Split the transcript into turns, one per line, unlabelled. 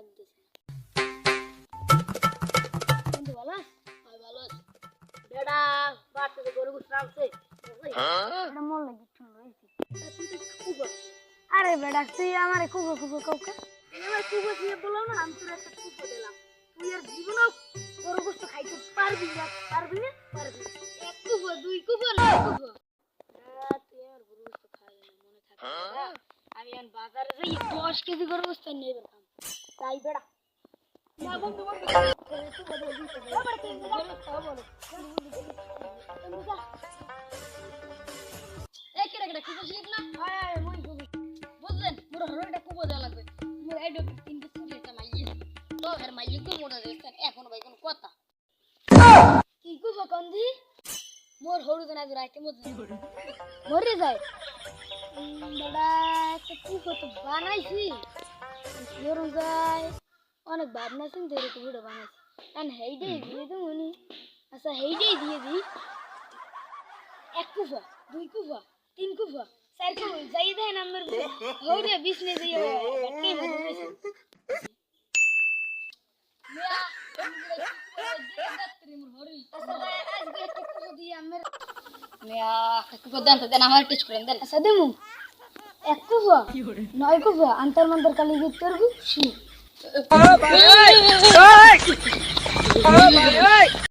দিতেছে কিন্তু ভালো ভালো বেড়া বাড়তে গরু গুছরামছে এটা মন লাগি শুনছি আরে বেড়া তুই আমারে কুবো কুবো কাউকে আমার কুবো দিয়ে বলো না আমি তোর একটা কুবো দিলাম তুই আর জীবনও গরু গোশত খাইতে পারবি না পারবি এক কুবো দুই কুবো না কুবো তুই আর গরু গোশত খাই না মনে থাকে আমি এখন বাজারে যাই 10 কেজি গরু গোশত নিয়ে বেরকাম তাই বেড়া না বন্ধু বন্ধু কুবো দিতে আবার তুই গরু খাবো বলো এই কেডা কুবো শিখ না আয় মই কুবো বুঝলেন মোর হরটা কুবো দেওয়া লাগবে মোর আইডো 3 টা চুরি একটা মাইয়ে তো এর মাইয়ে কো মোড়া দেখছেন এখন ভাই কোন কথা কি কুবো কন্দি মোর হরু জানা রাইতে মরে যায় বড়া একটা কুবো তো বানাইছি মরে যায় অনেক ভাবনা চিন্তা করে ভিডিও বানাইছি এন্ড হেইডে দিয়ে তো মনি আচ্ছা হেইডে দিয়ে দি এক কুবো দুই কুবো তিন কুবো চার কুবো যাই দেন আমার হরে 20 নে যাই বাটে মরে গেছে মিয়া মিয়া কুবো দেন আমার টেস্ট করেন দেন আচ্ছা দেমু এক কুবো নয় কুবো আন্তর মন্তর কালি ভিতর গু